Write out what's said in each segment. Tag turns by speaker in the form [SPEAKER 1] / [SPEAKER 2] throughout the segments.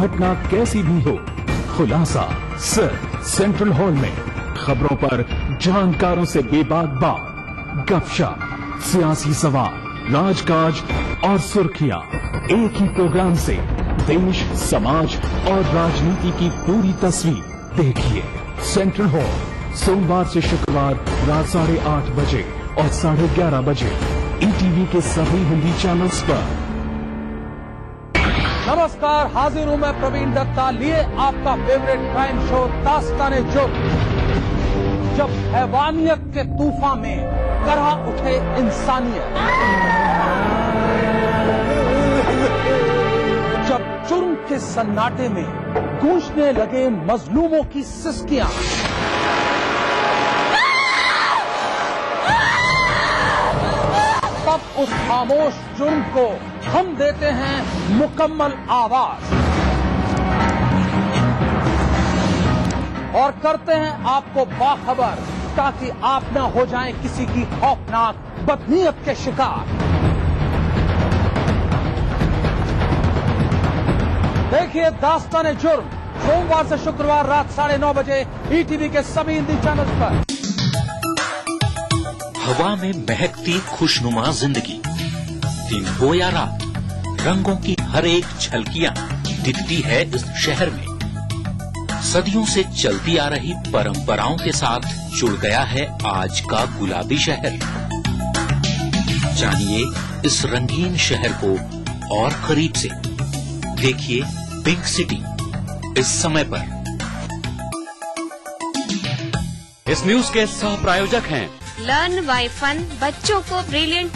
[SPEAKER 1] घटना कैसी भी हो, खुलासा सिर्फ सेंट्रल हॉल में। खबरों पर जानकारों से बेबाक बात, गपशप, सियासी सवाल, राजकाज और सुर्खियां एक ही प्रोग्राम से देश, समाज और राजनीति की पूरी तस्वीर देखिए। सेंट्रल हॉल सोमवार से शुक्रवार रात 8:30 बजे और 11:30 बजे ईटीवी के सभी हिंदी चैनल्स पर।
[SPEAKER 2] नमस्कार, हाजिर हूं मैं प्रवीण दत्ता लिए आपका फेवरेट क्राइम शो दास्तान-ए-जुर्म। जब हैवानियत के तूफान में करह उठे इंसानियत, जब जुर्म के सन्नाटे में गूंजने लगे मजलूमों की सिसकियां, तब उस खामोश जुर्म को हम देते हैं मुकम्मल आवाज और करते हैं आपको बाखबर, ताकि आप न हो जाएं किसी की खौफनाक बदनीयत के शिकार। देखिए दास्तान-ए-जुर्म सोमवार से शुक्रवार रात 9:30 बजे ईटीवी के सभी हिंदी चैनल्स पर।
[SPEAKER 3] हवा में महकती खुशनुमा जिंदगी, दिन हो या रात, रंगों की हर एक झलकियां दिखती है इस शहर में। सदियों से चलती आ रही परंपराओं के साथ जुड़ गया है आज का गुलाबी शहर। जानिए इस रंगीन शहर को और करीब से। देखिए पिंक सिटी इस समय पर।
[SPEAKER 4] इस न्यूज के सह प्रायोजक हैं
[SPEAKER 5] लर्न बाय फन, बच्चों को ब्रिलियंट।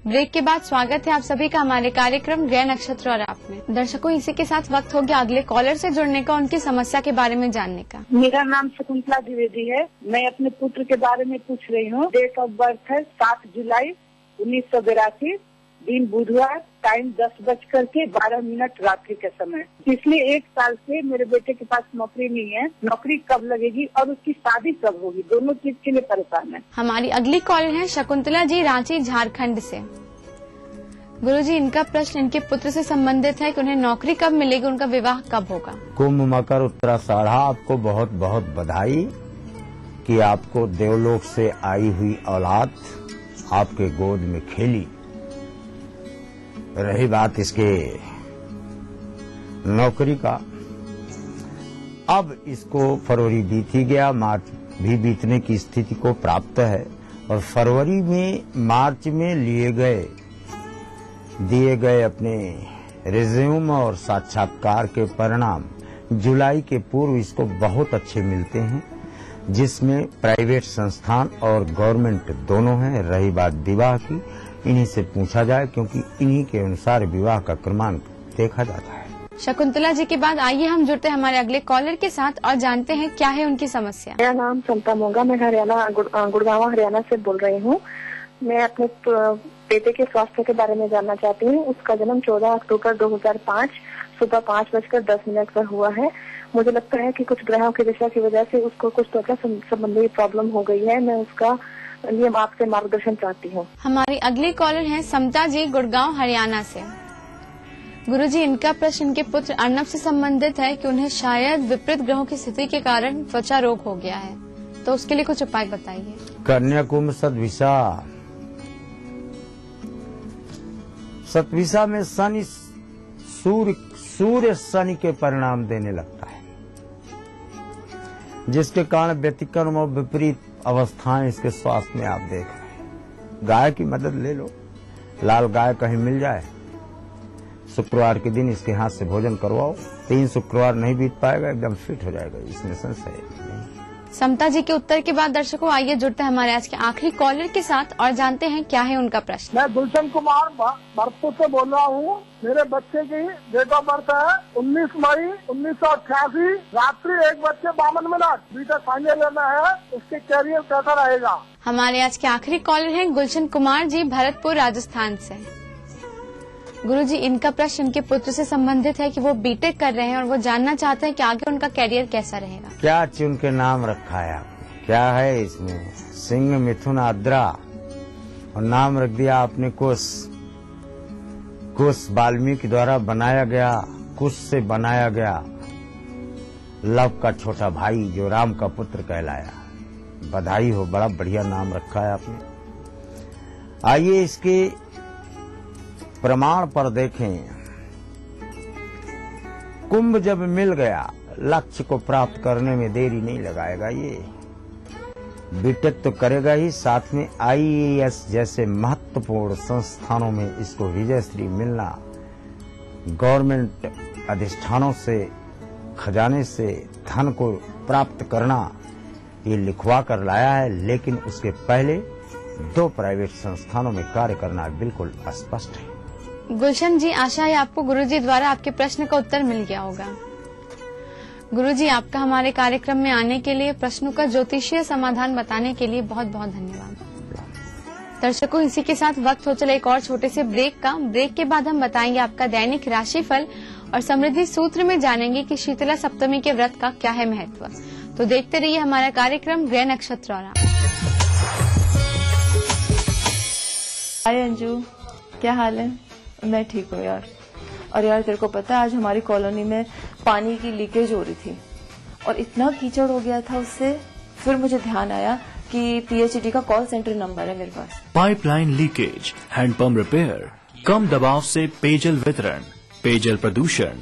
[SPEAKER 6] ब्रेक के बाद स्वागत है आप सभी का हमारे कार्यक्रम ग्रह नक्षत्र और आप में। दर्शकों, इसी के साथ वक्त हो गया अगले कॉलर से जुड़ने का, उनकी समस्या के बारे में जानने का।
[SPEAKER 7] मेरा नाम शकुंतला द्विवेदी है। मैं अपने पुत्र के बारे में पूछ रही हूँ। डेट ऑफ बर्थ है 7 जुलाई 1982, दिन बुधवार, टाइम 10:12 रात्रि के समय। पिछले 1 साल से मेरे बेटे के पास नौकरी नहीं है। नौकरी कब लगेगी और उसकी शादी कब होगी, दोनों चीज के लिए परेशान है।
[SPEAKER 6] हमारी अगली कॉलर है शकुंतला जी, रांची झारखंड से। गुरुजी, इनका प्रश्न इनके पुत्र से संबंधित है कि उन्हें नौकरी कब मिलेगी, उनका विवाह कब होगा।
[SPEAKER 8] कुंभ मकर उत्तराषाढ़, आपको बहुत बहुत बधाई कि आपको देवलोक से आई हुई औलाद आपके गोद में खेली। रही बात इसके नौकरी का, अब इसको फरवरी बीत ही गया, मार्च भी बीतने की स्थिति को प्राप्त है और फरवरी में मार्च में दिए गए अपने रिज्यूम और साक्षात्कार के परिणाम जुलाई के पूर्व इसको बहुत अच्छे मिलते हैं, जिसमें प्राइवेट संस्थान और गवर्नमेंट दोनों हैं। रही बात विवाह की, इन्हीं से पूछा जाए क्योंकि इन्हीं के अनुसार विवाह का क्रमांक देखा जाता है।
[SPEAKER 6] शकुंतला जी के बाद आइए हम जुड़ते हैं हमारे अगले कॉलर के साथ और जानते हैं क्या है उनकी समस्या।
[SPEAKER 7] मेरा नाम समता मोंगा, मैं हरियाणा गुड़गांव हरियाणा से बोल रही हूँ। मैं अपने बेटे के स्वास्थ्य के बारे में जानना चाहती हूँ। उसका जन्म 14 अक्टूबर 2005 सुबह 5:10 पर हुआ है। मुझे लगता है कि कुछ ग्रहों की दिशा की वजह से उसको कुछ त्वचा संबंधी प्रॉब्लम हो गई है। मैं उसका लिए आपसे मार्गदर्शन चाहती हूँ।
[SPEAKER 6] हमारी अगली कॉलर है समता जी, गुड़गांव हरियाणा से। गुरुजी, इनका प्रश्न इनके पुत्र अर्नब से संबंधित है कि उन्हें शायद विपरीत ग्रहों की स्थिति के कारण त्वचा रोग हो गया है, तो उसके लिए कुछ उपाय बताइए।
[SPEAKER 8] कन्या कुंभ सतविसा में शनि सूर्य शनि के परिणाम देने लगता है, जिसके कारण व्यतिक्रम और विपरीत अवस्थाएं इसके स्वास्थ्य में आप देख रहे हैं। गाय की मदद ले लो, लाल गाय कहीं मिल जाए, शुक्रवार के दिन इसके हाथ से भोजन करवाओ। 3 शुक्रवार नहीं बीत पाएगा, एकदम फिट हो जाएगा, इसमें संशय नहीं।
[SPEAKER 6] समता जी के उत्तर के बाद दर्शकों आइए जुड़ते हैं हमारे आज के आखिरी कॉलर के साथ और जानते हैं क्या है उनका प्रश्न।
[SPEAKER 9] मैं गुलशन कुमार भरतपुर से बोल रहा हूँ। मेरे बच्चे की डेट ऑफ बर्थ है 19 मई 1988, रात्रि 1:52। बीटेक फाइनल लेना है, उसके कैरियर कैसा रहेगा।
[SPEAKER 6] हमारे आज के आखिरी कॉलर हैं गुलशन कुमार जी, भरतपुर राजस्थान से। गुरुजी, इनका प्रश्न इनके पुत्र से संबंधित है कि वो बीटेक कर रहे हैं और वो जानना चाहते हैं कि आगे उनका कैरियर कैसा रहेगा।
[SPEAKER 8] क्या चुन के नाम रखा है आपने? क्या है इसमें? सिंह, मिथुन, आद्रा, और नाम रख दिया आपने कुश। कुश वाल्मीकि द्वारा बनाया गया, कुश से बनाया गया लव का छोटा भाई जो राम का पुत्र कहलाया। बधाई हो, बड़ा बढ़िया नाम रखा है आपने। आइए इसके प्रमाण पर देखें। कुंभ जब मिल गया, लक्ष्य को प्राप्त करने में देरी नहीं लगाएगा। ये बीटेक तो करेगा ही, साथ में आईएएस जैसे महत्वपूर्ण संस्थानों में इसको विजयश्री मिलना, गवर्नमेंट अधिष्ठानों से, खजाने से धन को प्राप्त करना, ये लिखवा कर लाया है। लेकिन उसके पहले 2 प्राइवेट संस्थानों में कार्य करना बिल्कुल स्पष्ट है।
[SPEAKER 6] गुलशन जी, आशा है आपको गुरुजी द्वारा आपके प्रश्न का उत्तर मिल गया होगा। गुरुजी, आपका हमारे कार्यक्रम में आने के लिए, प्रश्नों का ज्योतिषीय समाधान बताने के लिए बहुत बहुत धन्यवाद। दर्शकों, इसी के साथ वक्त हो चला एक और छोटे से ब्रेक का। ब्रेक के बाद हम बताएंगे आपका दैनिक राशिफल और समृद्धि सूत्र में जानेंगे कि शीतला सप्तमी के व्रत का क्या है महत्व। तो देखते रहिए हमारा कार्यक्रम ग्रह नक्षत्र।
[SPEAKER 10] हाय अंजू, क्या हाल है? मैं ठीक हूँ यार। और यार तेरे को पता है आज हमारी कॉलोनी में पानी की लीकेज हो रही थी और इतना कीचड़ हो गया था उससे। फिर मुझे ध्यान आया कि पीएचईडी का कॉल सेंटर नंबर है मेरे पास।
[SPEAKER 11] पाइपलाइन लीकेज, हैंडपंप रिपेयर, कम दबाव से पेयजल वितरण, पेयजल प्रदूषण,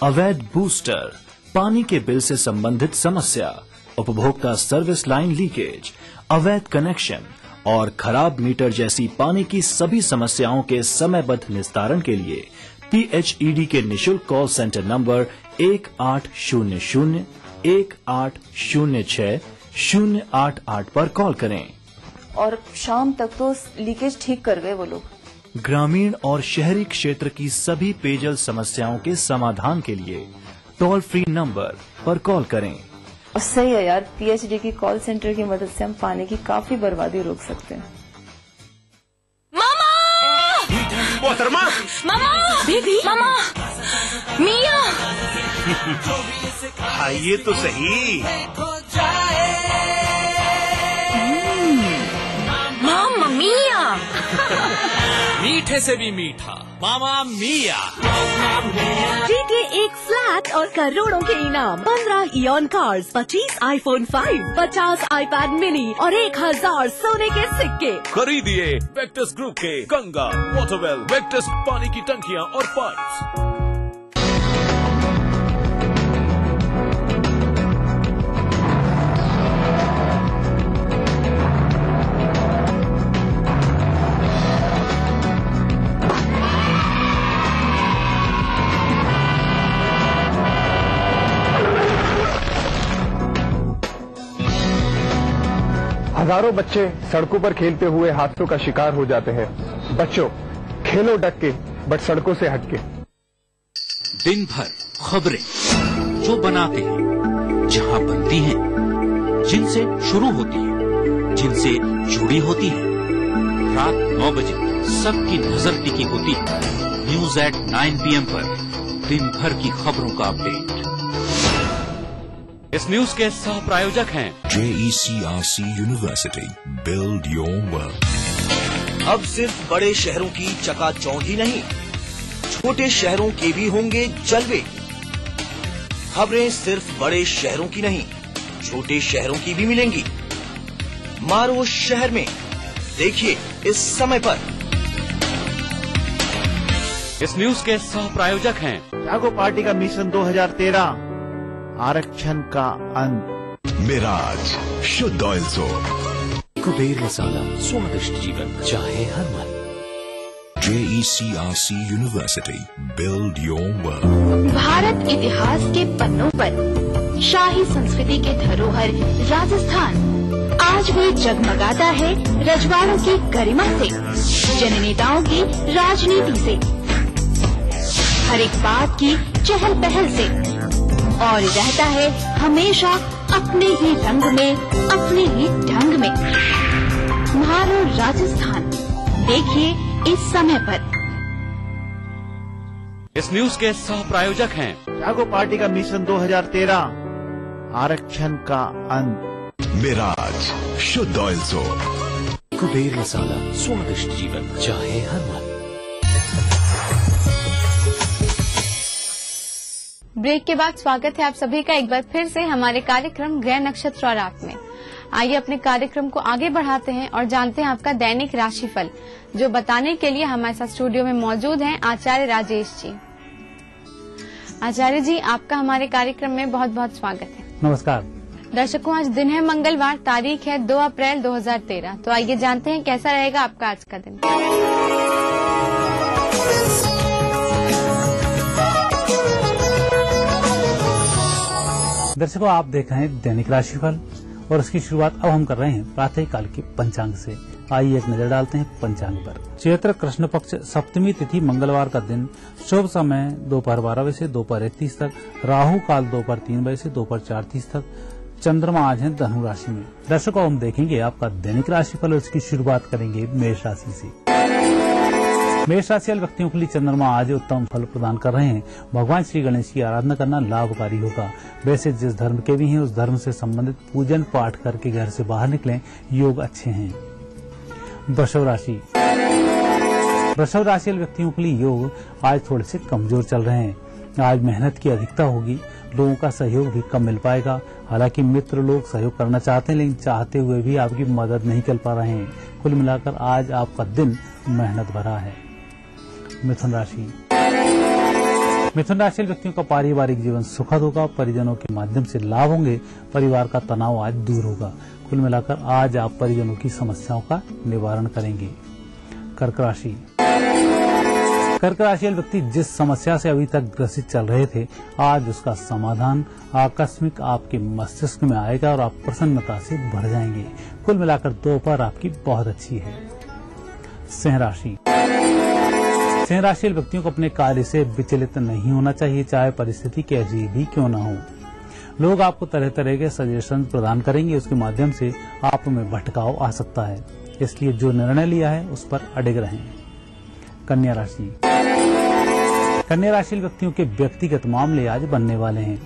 [SPEAKER 11] अवैध बूस्टर, पानी के बिल से संबंधित समस्या, उपभोक्ता सर्विस लाइन लीकेज, अवैध कनेक्शन और खराब मीटर जैसी पानी की सभी समस्याओं के समयबद्ध निस्तारण के लिए पीएचईडी के निशुल्क कॉल सेंटर नंबर 1800-1806-088 पर कॉल करें।
[SPEAKER 10] और शाम तक तो लीकेज ठीक कर गए वो लोग।
[SPEAKER 11] ग्रामीण और शहरी क्षेत्र की सभी पेयजल समस्याओं के समाधान के लिए टोल फ्री नंबर पर कॉल करें।
[SPEAKER 10] और सही है यार, पीएचईडी की कॉल सेंटर की मदद से हम पानी की काफी बर्बादी रोक सकते हैं।
[SPEAKER 12] मोहतरमा,
[SPEAKER 13] मामा, बेबी, मामा, मिया,
[SPEAKER 12] आइए तो सही।
[SPEAKER 13] मामा मिया।
[SPEAKER 14] मीठे से भी मीठा मामा मिया।
[SPEAKER 13] जीते एक फ्लैट और करोड़ों के इनाम, 15 ion cars, 25 iPhone 5, 50 iPad mini और 1000 सोने के सिक्के।
[SPEAKER 14] खरीदिए वेक्टस ग्रुप के गंगा, वाटरवेल, वेक्टस पानी की टंकियां और पाइप्स।
[SPEAKER 15] हजारों बच्चे सड़कों पर खेलते हुए हादसों का शिकार हो जाते हैं। बच्चों, खेलो डट के, बट सड़कों से हटके।
[SPEAKER 3] दिन भर खबरें जो बनाते हैं, जहां बनती हैं, जिनसे शुरू होती है, जिनसे जुड़ी होती है। रात 9 बजे सबकी नजर टिकी होती है न्यूज एट 9 PM पर दिन भर की खबरों का अपडेट।
[SPEAKER 4] इस न्यूज के सह प्रायोजक हैं
[SPEAKER 16] JECRC university, build your world.
[SPEAKER 17] अब सिर्फ बड़े शहरों की चकाचौंध ही नहीं, छोटे शहरों के भी होंगे जलवे। खबरें सिर्फ बड़े शहरों की नहीं, छोटे शहरों की भी मिलेंगी। मारो शहर में, देखिए इस समय पर।
[SPEAKER 4] इस न्यूज के सह प्रायोजक हैं
[SPEAKER 18] जागो पार्टी का मिशन 2013, आरक्षण का अंत।
[SPEAKER 16] मिराज शुद्ध ऑयल सोप,
[SPEAKER 3] कुबेर मसाला, स्वादिष्ट जीवन चाहे हर मन।
[SPEAKER 16] JECRC university, build your world.
[SPEAKER 19] Bharat इतिहास के पन्नों पर शाही संस्कृति के धरोहर राजस्थान आज भी जगमगाता है रजवाड़ों की गरिमा से, जननेताओं की राजनीति से, हर एक बात की चहल पहल से, और रहता है हमेशा अपने ही रंग में, अपने ही ढंग में। म्हारो राजस्थान, देखिए इस समय पर।
[SPEAKER 4] इस न्यूज के सह प्रायोजक हैं
[SPEAKER 18] जागो पार्टी का मिशन 2013, आरक्षण का अंत।
[SPEAKER 16] मिराज शुद्ध ऑयल सोप,
[SPEAKER 3] कुबेर मसाला, स्वादिष्ट जीवन चाहे हर मन।
[SPEAKER 6] ब्रेक के बाद स्वागत है आप सभी का एक बार फिर से हमारे कार्यक्रम ग्रह नक्षत्र और आप में। आइए अपने कार्यक्रम को आगे बढ़ाते हैं और जानते हैं आपका दैनिक राशिफल, जो बताने के लिए हमारे साथ स्टूडियो में मौजूद हैं आचार्य राजेश जी। आचार्य जी, आपका हमारे कार्यक्रम में बहुत बहुत स्वागत है।
[SPEAKER 20] नमस्कार
[SPEAKER 6] दर्शकों, आज दिन है मंगलवार, तारीख है 2 अप्रैल 2013। तो आइए जानते हैं कैसा रहेगा आपका आज का दिन।
[SPEAKER 20] दर्शकों, आप देख रहे हैं दैनिक राशिफल और इसकी शुरुआत अब हम कर रहे हैं प्रातः काल के पंचांग से। आइए एक नजर डालते हैं पंचांग पर। चैत्र कृष्ण पक्ष सप्तमी तिथि मंगलवार का दिन, शुभ समय दोपहर 12 बजे से दोपहर 1:30 तक, राहु काल दोपहर 3 बजे से दोपहर 4:30 तक। चंद्रमा आज है धनु राशि में। दर्शकों, हम देखेंगे आपका दैनिक राशिफल और इसकी शुरुआत करेंगे मेष राशि से। मेष राशि वाले व्यक्तियों के लिए चंद्रमा आज उत्तम फल प्रदान कर रहे हैं। भगवान श्री गणेश की आराधना करना लाभकारी होगा। वैसे जिस धर्म के भी हैं उस धर्म से संबंधित पूजन पाठ करके घर से बाहर निकलें, योग अच्छे हैं। वृषभ राशि। वृषभ राशि वाले व्यक्तियों के लिए योग आज थोड़े से कमजोर चल रहे हैं। आज मेहनत की अधिकता होगी, लोगों का सहयोग भी कम मिल पाएगा। हालांकि मित्र लोग सहयोग करना चाहते हैं, लेकिन चाहते हुए भी आपकी मदद नहीं कर पा रहे हैं। कुल मिलाकर आज आपका दिन मेहनत भरा है। मिथुन राशि। मिथुन राशि वाले व्यक्तियों का पारिवारिक जीवन सुखद होगा। परिजनों के माध्यम से लाभ होंगे। परिवार का तनाव आज दूर होगा। कुल मिलाकर आज आप परिजनों की समस्याओं का निवारण करेंगे। कर्क राशि। कर्क राशि वाले व्यक्ति जिस समस्या से अभी तक ग्रसित चल रहे थे, आज उसका समाधान आकस्मिक आपके मस्तिष्क में आएगा और आप प्रसन्नता से भर जाएंगे। कुल मिलाकर दोपहर आपकी बहुत अच्छी है। सिंह राशि। सिंह राशि वाले व्यक्तियों को अपने कार्य से विचलित नहीं होना चाहिए, चाहे परिस्थिति कैसी भी क्यों न हो। लोग आपको तरह तरह के सजेशन प्रदान करेंगे, उसके माध्यम से आप में भटकाव आ सकता है। इसलिए जो निर्णय लिया है उस पर अडिग रहें। कन्या राशि। कन्या राशि व्यक्तियों के व्यक्तिगत मामले आज बनने वाले हैं।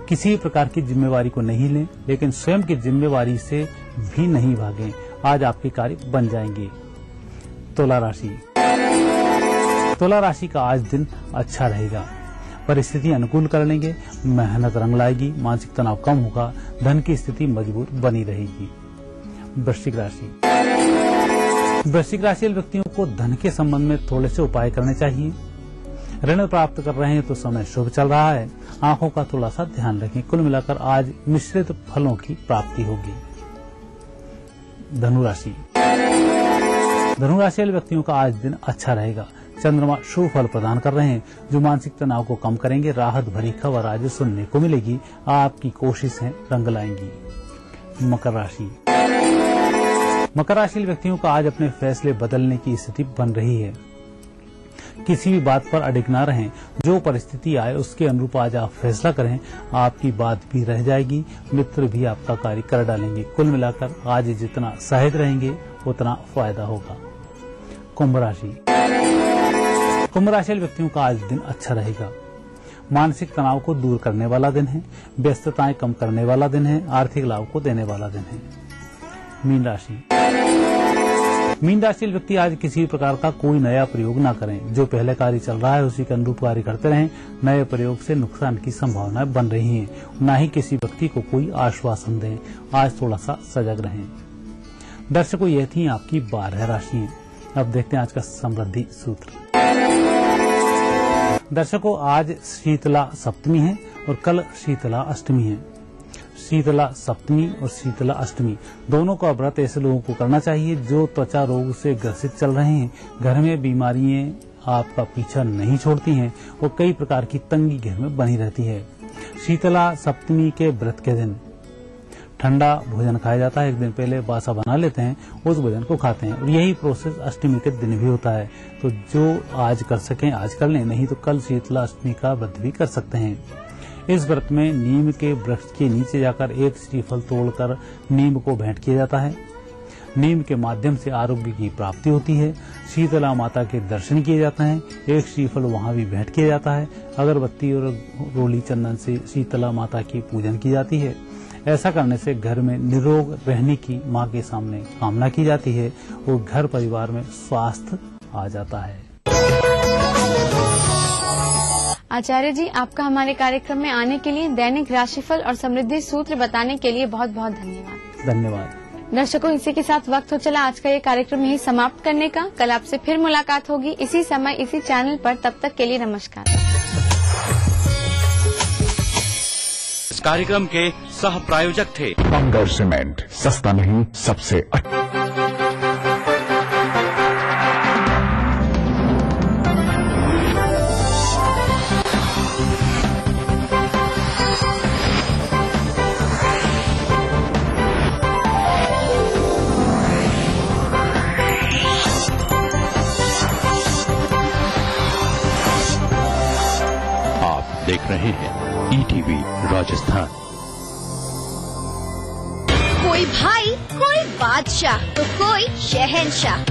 [SPEAKER 20] किसी प्रकार की जिम्मेवारी को नहीं लें, लेकिन स्वयं की जिम्मेवारी से भी नहीं भागें। आज आपके कार्य बन जाएंगे। तुला राशि। तुला राशि का आज दिन अच्छा रहेगा। परिस्थिति अनुकूल कर लेंगे, मेहनत रंग लाएगी, मानसिक तनाव कम होगा, धन की स्थिति मजबूत बनी रहेगी। वृश्चिक राशि। वृश्चिक राशि वाले व्यक्तियों को धन के संबंध में थोड़े से उपाय करने चाहिए। ऋण प्राप्त कर रहे हैं तो समय शुभ चल रहा है। आंखों का थोड़ा सा ध्यान रखें। कुल मिलाकर आज मिश्रित फलों की प्राप्ति होगी। धनु राशि। धनु राशि वाले व्यक्तियों का आज दिन अच्छा रहेगा। चंद्रमा शुभ फल प्रदान कर रहे हैं, जो मानसिक तनाव को कम करेंगे। राहत भरी खबर आज सुनने को मिलेगी। आपकी कोशिशें रंग लाएंगी। मकर राशि। मकर राशि व्यक्तियों का आज अपने फैसले बदलने की स्थिति बन रही है। किसी भी बात पर अडिग न रहें। जो परिस्थिति आए उसके अनुरूप आज आप फैसला करें। आपकी बात भी रह जाएगी, मित्र भी आपका कार्य कर डालेंगे। कुल मिलाकर आज जितना सहज रहेंगे उतना फायदा होगा। कुंभ राशि। कुंभ राशि व्यक्तियों का आज दिन अच्छा रहेगा। मानसिक तनाव को दूर करने वाला दिन है। व्यस्तताएं कम करने वाला दिन है। आर्थिक लाभ को देने वाला दिन है। मीन राशि। मीन राशि व्यक्ति आज किसी प्रकार का कोई नया प्रयोग न करें। जो पहले कार्य चल रहा है उसी के अनुरूप कार्य करते रहें। नए प्रयोग से नुकसान की संभावनाएं बन रही हैं। न ही किसी व्यक्ति को कोई आश्वासन दें। आज थोड़ा सा सजग रहें। दर्शकों, ये थी आपकी 12 राशियां। अब देखते हैं आज का समृद्धि सूत्र। दर्शकों, आज शीतला सप्तमी है और कल शीतला अष्टमी है। शीतला सप्तमी और शीतला अष्टमी दोनों का व्रत ऐसे लोगों को करना चाहिए जो त्वचा रोग से ग्रसित चल रहे हैं, घर में बीमारियां आपका पीछा नहीं छोड़ती हैं और कई प्रकार की तंगी घर में बनी रहती है। शीतला सप्तमी के व्रत के दिन ठंडा भोजन खाया जाता है। एक दिन पहले बासा बना लेते हैं, उस भोजन को खाते हैं और यही प्रोसेस अष्टमी के दिन भी होता है। तो जो आज कर सकें आज कर लें, नहीं तो कल शीतला अष्टमी का व्रत भी कर सकते हैं। इस व्रत में नीम के वृक्ष के नीचे जाकर एक श्रीफल तोड़कर नीम को भेंट किया जाता है। नीम के माध्यम से आरोग्य की प्राप्ति होती है। शीतला माता के दर्शन किए जाते हैं। एक श्रीफल वहां भी भेंट किया जाता है। अगरबत्ती और रोली चंदन से शीतला माता की पूजन की जाती है। ऐसा करने से घर में निरोग रहने की मां के सामने कामना की जाती है और घर परिवार में स्वास्थ्य आ जाता है।
[SPEAKER 6] आचार्य जी, आपका हमारे कार्यक्रम में आने के लिए, दैनिक राशिफल और समृद्धि सूत्र बताने के लिए बहुत बहुत धन्यवाद।
[SPEAKER 20] धन्यवाद।
[SPEAKER 6] दर्शकों, इसी के साथ वक्त हो चला आज का ये कार्यक्रम यही समाप्त करने का। कल आपसे फिर मुलाकात होगी इसी समय इसी चैनल पर। तब तक के लिए नमस्कार।
[SPEAKER 4] इस कार्यक्रम के सह प्रायोजक थे
[SPEAKER 1] बंगर सीमेंट, सस्ता नहीं सबसे अच्छा।
[SPEAKER 3] देख रहे हैं ईटीवी राजस्थान।
[SPEAKER 13] कोई भाई, कोई बादशाह तो कोई शहंशाह,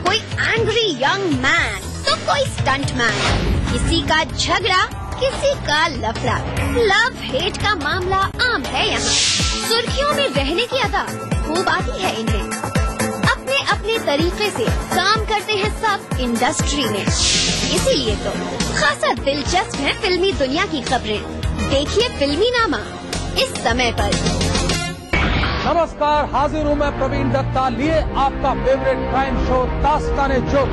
[SPEAKER 13] कोई एंग्री यंग मैन तो कोई स्टंट मैन, किसी का झगड़ा किसी का लफड़ा, लव हेट का मामला आम है यहाँ। सुर्खियों में रहने की अदा खूब आती है इन्हें, अपने अपने तरीके से काम करते हैं सब इंडस्ट्री में। इसीलिए तो खासा दिलचस्प है फिल्मी दुनिया की खबरें। देखिए फिल्मी नामा इस समय पर।
[SPEAKER 2] नमस्कार, हाजिर हूँ मैं प्रवीण दत्ता लिए आपका फेवरेट क्राइम शो दास्ताने जुर्म।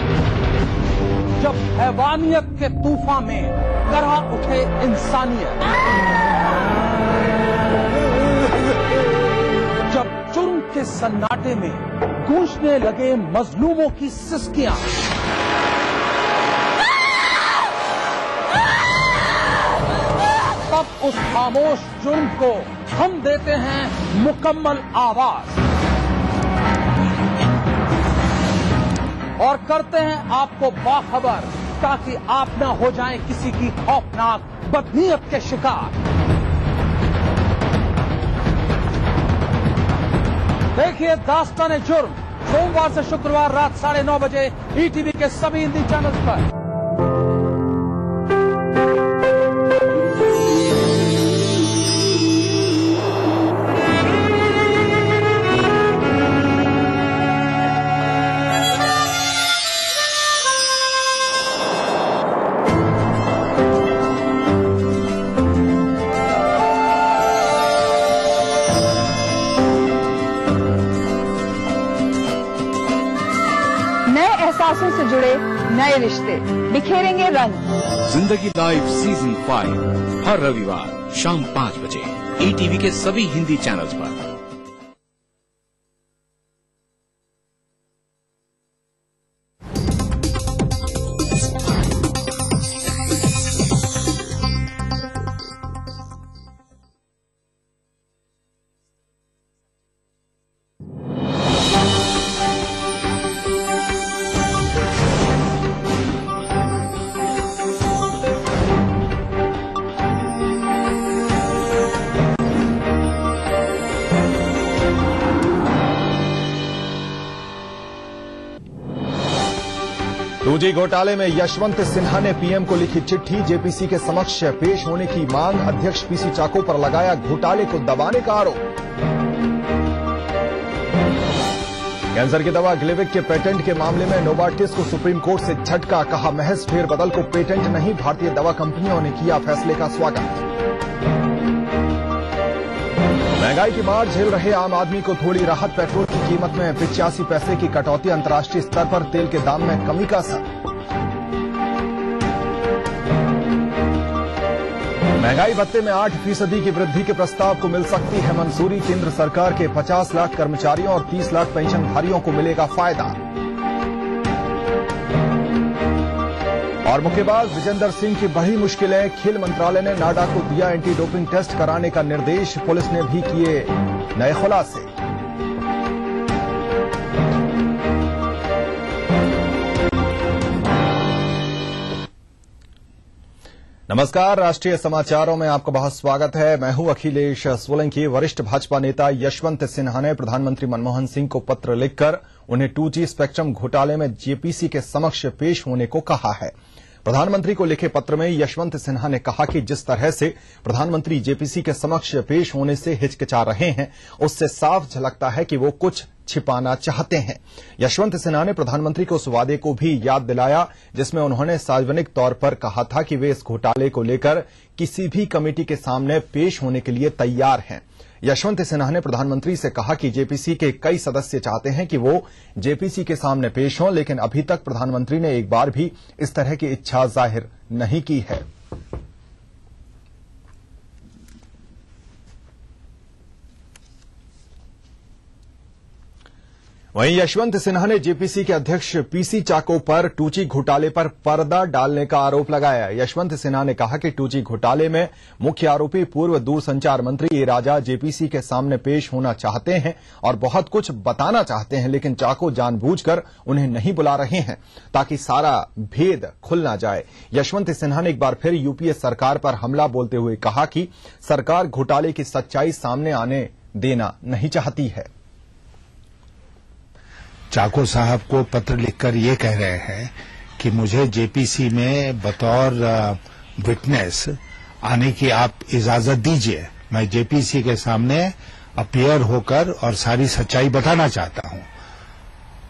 [SPEAKER 2] जब हैवानियत के तूफान में करह उठे इंसानियत, जब जुर्म के सन्नाटे में गूंजने लगे मजलूमों की सिसकियां, तब उस खामोश जुर्म को हम देते हैं मुकम्मल आवाज और करते हैं आपको बाखबर, ताकि आप न हो जाएं किसी की खौफनाक बदनीयत के शिकार। देखिए दास्ताने जुर्म सोमवार से शुक्रवार रात 9:30 बजे ईटीवी के सभी हिंदी चैनल्स पर।
[SPEAKER 21] एहसासों से जुड़े नए रिश्ते बिखेरेंगे रंग।
[SPEAKER 14] जिंदगी लाइव सीजन 5 हर रविवार शाम 5 बजे ईटीवी के सभी हिंदी चैनल्स पर।
[SPEAKER 22] टूजी घोटाले में यशवंत सिन्हा ने पीएम को लिखी चिट्ठी, जेपीसी के समक्ष पेश होने की मांग, अध्यक्ष पीसी चाको पर लगाया घोटाले को दबाने का आरोप। कैंसर की दवा ग्लिविक के पेटेंट के मामले में नोवार्टिस को सुप्रीम कोर्ट से झटका, कहा महज फेरबदल को पेटेंट नहीं, भारतीय दवा कंपनियों ने किया फैसले का स्वागत। महंगाई की मार झेल रहे आम आदमी को थोड़ी राहत, पेट्रोल की कीमत में 85 पैसे की कटौती, अंतर्राष्ट्रीय स्तर पर तेल के दाम में कमी का असर। महंगाई भत्ते में 8% की वृद्धि के प्रस्ताव को मिल सकती है मंजूरी, केंद्र सरकार के 50 लाख कर्मचारियों और 30 लाख पेंशनधारियों को मिलेगा फायदा। और मुक्केबाज विजेंदर सिंह की बड़ी मुश्किलें, खेल मंत्रालय ने नाडा को दिया एंटी डोपिंग टेस्ट कराने का निर्देश, पुलिस ने भी किए नए खुलासे। नमस्कार, राष्ट्रीय समाचारों में आपका बहुत स्वागत है। मैं हूं अखिलेश सोलंकी। वरिष्ठ भाजपा नेता यशवंत सिन्हा ने प्रधानमंत्री मनमोहन सिंह को पत्र लिखकर उन्हें 2G स्पेक्ट्रम घोटाले में जेपीसी के समक्ष पेश होने को कहा है। प्रधानमंत्री को लिखे पत्र में यशवंत सिन्हा ने कहा कि जिस तरह से प्रधानमंत्री जेपीसी के समक्ष पेश होने से हिचकिचा रहे हैं, उससे साफ झलकता है कि वो कुछ छिपाना चाहते हैं। यशवंत सिन्हा ने प्रधानमंत्री को उस वादे को भी याद दिलाया जिसमें उन्होंने सार्वजनिक तौर पर कहा था कि वे इस घोटाले को लेकर किसी भी कमेटी के सामने पेश होने के लिए तैयार हैं। यशवंत सिन्हा ने प्रधानमंत्री से कहा कि जेपीसी के कई सदस्य चाहते हैं कि वो जेपीसी के सामने पेश हों, लेकिन अभी तक प्रधानमंत्री ने एक बार भी इस तरह की इच्छा जाहिर नहीं की है। वहीं यशवंत सिन्हा ने जेपीसी के अध्यक्ष पीसी चाको पर टूची घोटाले पर पर्दा डालने का आरोप लगाया। यशवंत सिन्हा ने कहा कि टूची घोटाले में मुख्य आरोपी पूर्व दूरसंचार मंत्री ए राजा जेपीसी के सामने पेश होना चाहते हैं और बहुत कुछ बताना चाहते हैं, लेकिन चाको जानबूझकर उन्हें नहीं बुला रहे हैं ताकि सारा भेद खुल ना जाए। यशवंत सिन्हा ने एक बार फिर यूपीए सरकार पर हमला बोलते हुए कहा कि सरकार घोटाले की सच्चाई सामने आने देना नहीं चाहती है।
[SPEAKER 5] चाको साहब को पत्र लिखकर ये कह रहे हैं कि मुझे जेपीसी में बतौर विटनेस आने की आप इजाजत दीजिए, मैं जेपीसी के सामने अपीयर होकर और सारी सच्चाई बताना चाहता हूं।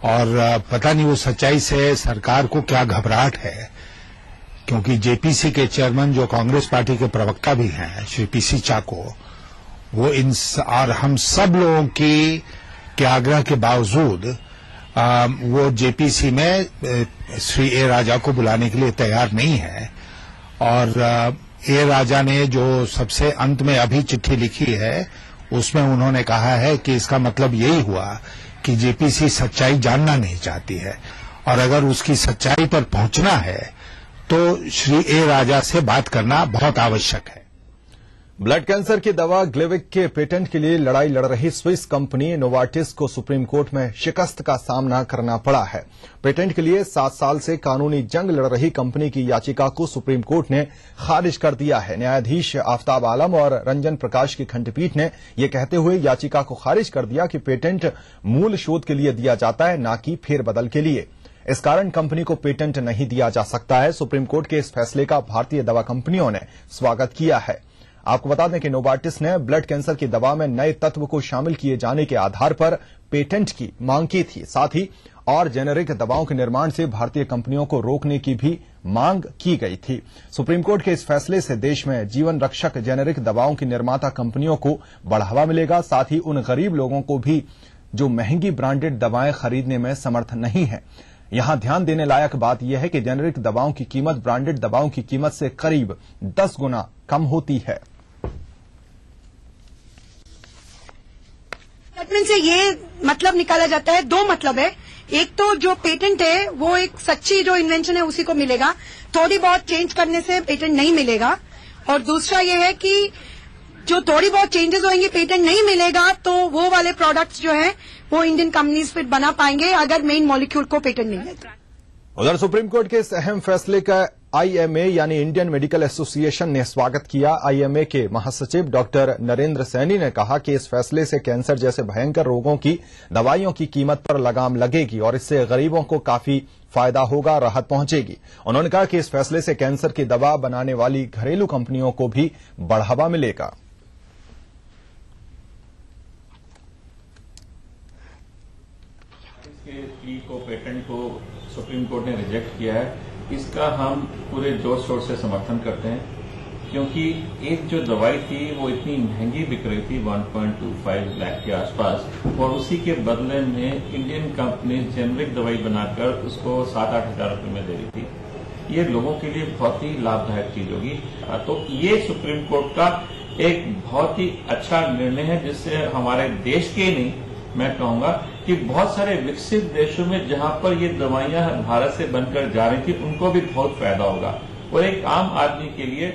[SPEAKER 5] और पता नहीं वो सच्चाई से सरकार को क्या घबराहट है, क्योंकि जेपीसी के चेयरमैन जो कांग्रेस पार्टी के प्रवक्ता भी हैं श्री पीसी चाको, वो और हम सब लोगों के आग्रह के बावजूद वो जेपीसी में श्री ए राजा को बुलाने के लिए तैयार नहीं है। और ए राजा ने जो सबसे अंत में अभी चिट्ठी लिखी है उसमें उन्होंने कहा है कि इसका मतलब यही हुआ कि जेपीसी सच्चाई जानना नहीं चाहती है और अगर उसकी सच्चाई पर पहुंचना है तो श्री ए राजा से बात करना बहुत आवश्यक है।
[SPEAKER 22] ब्लड कैंसर की दवा ग्लेविक के पेटेंट के लिए लड़ाई लड़ रही स्विस कंपनी नोवार्टिस को सुप्रीम कोर्ट में शिकस्त का सामना करना पड़ा है। पेटेंट के लिए 7 साल से कानूनी जंग लड़ रही कंपनी की याचिका को सुप्रीम कोर्ट ने खारिज कर दिया है। न्यायाधीश आफ्ताब आलम और रंजन प्रकाश की खंडपीठ ने यह कहते हुए याचिका को खारिज कर दिया कि पेटेंट मूल शोध के लिए दिया जाता है, न कि फेरबदल के लिए। इस कारण कंपनी को पेटेंट नहीं दिया जा सकता है। सुप्रीम कोर्ट के इस फैसले का भारतीय दवा कंपनियों ने स्वागत किया है। आपको बता दें कि नोवार्टिस ने ब्लड कैंसर की दवा में नए तत्व को शामिल किए जाने के आधार पर पेटेंट की मांग की थी। साथ ही और जेनेरिक दवाओं के निर्माण से भारतीय कंपनियों को रोकने की भी मांग की गई थी। सुप्रीम कोर्ट के इस फैसले से देश में जीवन रक्षक जेनेरिक दवाओं की निर्माता कंपनियों को बढ़ावा मिलेगा। साथ ही उन गरीब लोगों को भी जो महंगी ब्रांडेड दवाएं खरीदने में समर्थ नहीं है। यहां ध्यान देने लायक बात यह है कि जेनेरिक दवाओं की कीमत ब्रांडेड दवाओं की कीमत से करीब 10 गुना कम होती है।
[SPEAKER 7] स्टेटमेंट से ये मतलब निकाला जाता है, 2 मतलब है। एक तो जो पेटेंट है वो एक सच्ची जो इन्वेंशन है उसी को मिलेगा, थोड़ी बहुत चेंज करने से पेटेंट नहीं मिलेगा। और दूसरा ये है कि जो थोड़ी बहुत चेंजेस होंगे पेटेंट नहीं मिलेगा, तो वो वाले प्रोडक्ट्स जो है वो इंडियन कंपनीज फिर बना पाएंगे अगर मेन मॉलिक्यूल को पेटेंट नहीं मिलेगा।
[SPEAKER 22] उधर सुप्रीम कोर्ट के इस अहम फैसले का आईएमए यानी इंडियन मेडिकल एसोसिएशन ने स्वागत किया। आईएमए के महासचिव डॉक्टर नरेंद्र सैनी ने कहा कि इस फैसले से कैंसर जैसे भयंकर रोगों की दवाइयों की कीमत पर लगाम लगेगी और इससे गरीबों को काफी फायदा होगा, राहत पहुंचेगी। उन्होंने कहा कि इस फैसले से कैंसर की दवा बनाने वाली घरेलू कंपनियों को भी बढ़ावा मिलेगा।
[SPEAKER 23] को पेटेंट को सुप्रीम कोर्ट ने रिजेक्ट किया है, इसका हम पूरे जोर शोर से समर्थन करते हैं, क्योंकि एक जो दवाई थी वो इतनी महंगी बिक रही थी 1.25 लाख के आसपास, और उसी के बदले में इंडियन कंपनी जेनरिक दवाई बनाकर उसको 7-8 हजार रुपये में दे रही थी। ये लोगों के लिए बहुत ही लाभदायक चीज होगी। तो ये सुप्रीम कोर्ट का एक बहुत ही अच्छा निर्णय है, जिससे हमारे देश के नहीं, मैं कहूंगा कि बहुत सारे विकसित देशों में जहां पर ये दवाइयां भारत से बनकर जा रही थी उनको भी बहुत फायदा होगा, और एक आम आदमी के लिए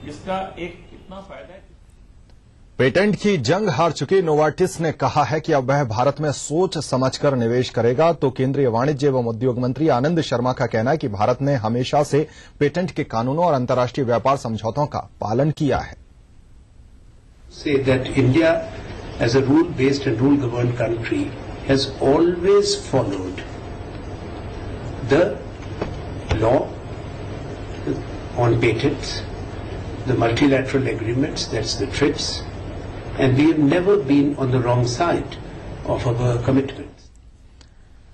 [SPEAKER 23] इसका एक कितना फायदा है।
[SPEAKER 22] पेटेंट की जंग हार चुकी नोवार्टिस ने कहा है कि अब वह भारत में सोच समझकर निवेश करेगा। तो केंद्रीय वाणिज्य एवं उद्योग मंत्री आनंद शर्मा का कहना है कि भारत ने हमेशा से पेटेंट के कानूनों और अंतर्राष्ट्रीय व्यापार समझौतों का पालन किया है।
[SPEAKER 24] As a rule-based and rule-governed country, has always followed the law on patents, the multilateral agreements, that's the TRIPS, and we have never been on the wrong side of our commitments.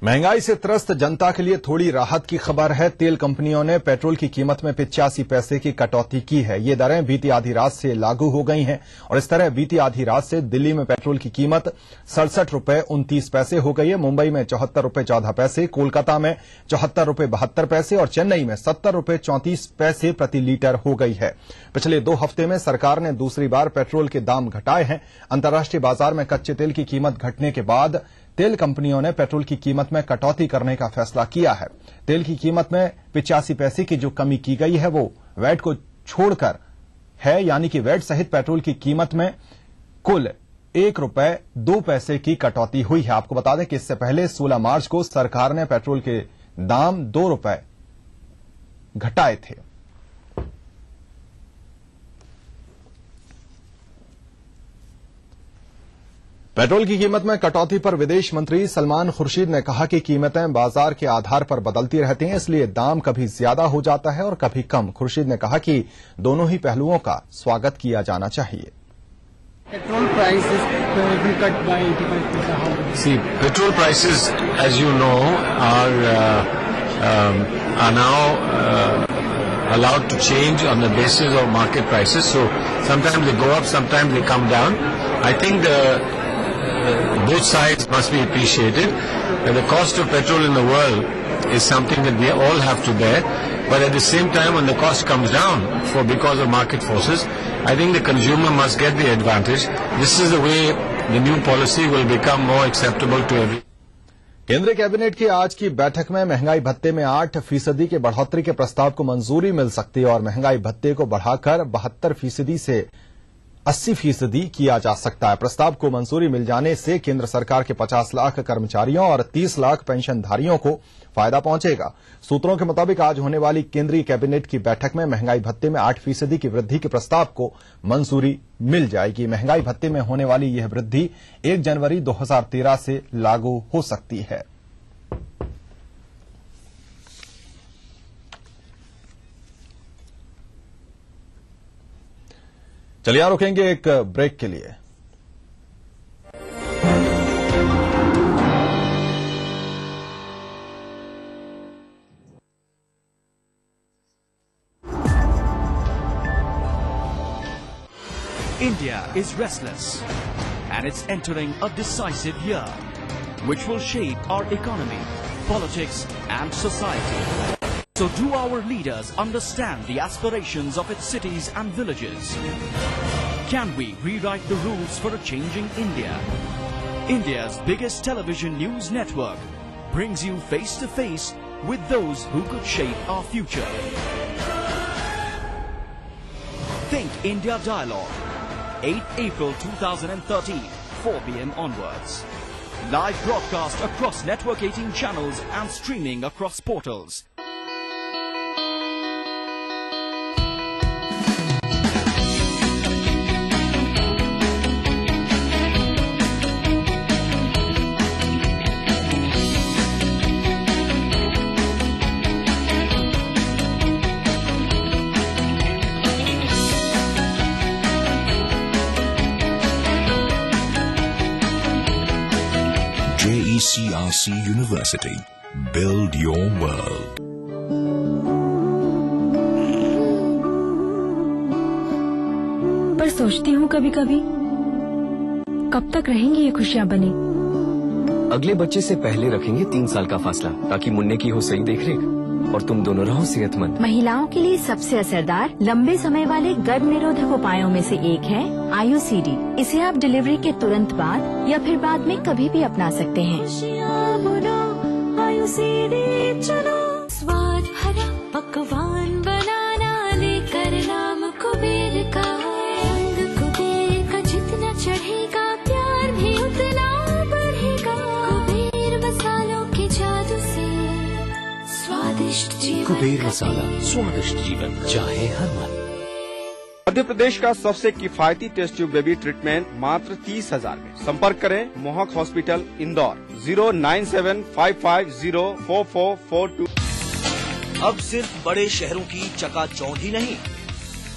[SPEAKER 22] महंगाई से त्रस्त जनता के लिए थोड़ी राहत की खबर है। तेल कंपनियों ने पेट्रोल की कीमत में 85 पैसे की कटौती की है। ये दरें बीती आधी रात से लागू हो गई हैं और इस तरह बीती आधी रात से दिल्ली में पेट्रोल की कीमत 67 रुपए 29 पैसे हो गई है, मुंबई में 74 रुपए 14 पैसे, कोलकाता में 74 रुपए 72 पैसे और चेन्नई में 70 रुपए 34 पैसे प्रति लीटर हो गई है। पिछले 2 हफ्ते में सरकार ने दूसरी बार पेट्रोल के दाम घटाए हैं। अंतर्राष्ट्रीय बाजार में कच्चे तेल की कीमत घटने के बाद तेल कंपनियों ने पेट्रोल की कीमत में कटौती करने का फैसला किया है। तेल की कीमत में 85 पैसे की जो कमी की गई है वो वैट को छोड़कर है, यानी कि वैट सहित पेट्रोल की कीमत में कुल 1 रुपए 2 पैसे की कटौती हुई है। आपको बता दें कि इससे पहले 16 मार्च को सरकार ने पेट्रोल के दाम 2 रुपए घटाए थे। पेट्रोल की कीमत में कटौती पर विदेश मंत्री सलमान खुर्शीद ने कहा कि कीमतें बाजार के आधार पर बदलती रहती हैं, इसलिए दाम कभी ज्यादा हो जाता है और कभी कम। खुर्शीद ने कहा कि दोनों ही पहलुओं का स्वागत किया जाना चाहिए।
[SPEAKER 8] Petrol prices will be cut by 85%.
[SPEAKER 9] See, petrol prices, as you know, are now allowed to change on the basis of market prices. So sometimes they go up, sometimes they come down. I think both sides must be appreciated. The cost of petrol in the world is something that we all have to bear. But at the same time, when the cost comes down because of market forces, I think the consumer must get the advantage. This is the way the new policy will become more acceptable to everyone.
[SPEAKER 22] केंद्रीय cabinet की आज की बैठक में महंगाई भत्ते में 8% की बढ़ोतरी के प्रस्ताव को मंजूरी मिल सकती है और महंगाई भत्ते को बढ़ाकर 72% से 80% किया जा सकता है। प्रस्ताव को मंजूरी मिल जाने से केंद्र सरकार के 50 लाख कर्मचारियों और 30 लाख पेंशनधारियों को फायदा पहुंचेगा। सूत्रों के मुताबिक आज होने वाली केंद्रीय कैबिनेट की बैठक में महंगाई भत्ते में 8% की वृद्धि के प्रस्ताव को मंजूरी मिल जाएगी। महंगाई भत्ते में होने वाली यह वृद्धि 1 जनवरी 2013 से लागू हो सकती है। चलिए यहां रुकेंगे एक ब्रेक के लिए।
[SPEAKER 10] India is restless and it's entering a decisive year which will shape our economy, politics and society. So do our leaders understand the aspirations of its cities and villages? Can we rewrite the rules for a changing India? India's biggest television news network brings you face to face with those who could shape our future. Think India Dialogue, 8 April 2013, 4 p.m. onwards. Live broadcast across Network 18 channels and streaming across portals.
[SPEAKER 16] JECRC University. Build your world.
[SPEAKER 11] पर सोचती हूँ कभी कभी कब तक रहेंगी ये खुशियाँ बनी।
[SPEAKER 25] अगले बच्चे से पहले रखेंगे 3 साल का फासला ताकि मुन्ने की हो सही देखरेख और तुम दोनों रहो सेहतमंद।
[SPEAKER 11] महिलाओं के लिए सबसे असरदार लंबे समय वाले गर्भ निरोधक उपायों में से एक है IUCD। इसे आप डिलीवरी के तुरंत बाद या फिर बाद में कभी भी अपना सकते हैं।
[SPEAKER 26] स्वाद भरा पकवान बनाना लेकर नाम कुबेर का। रंग कुबेर का जितना चढ़ेगा प्यार भी उतना बढ़ेगा। कुबेर मसालों के जादू से स्वादिष्ट जीवन।
[SPEAKER 14] कुबेर मसाला, स्वादिष्ट जीवन चाहे हर मन।
[SPEAKER 27] मध्य प्रदेश का सबसे किफायती टेस्ट ट्यूब बेबी ट्रीटमेंट मात्र 30,000 में। संपर्क करें मोहक हॉस्पिटल इंदौर 09755044442।
[SPEAKER 17] अब सिर्फ बड़े शहरों की चकाचौंध ही नहीं,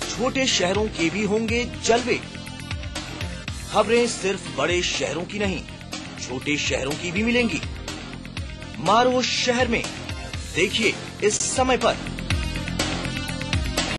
[SPEAKER 17] छोटे शहरों के भी होंगे जलवे। खबरें सिर्फ बड़े शहरों की नहीं, छोटे शहरों की भी मिलेंगी। मारो शहर में देखिए इस समय पर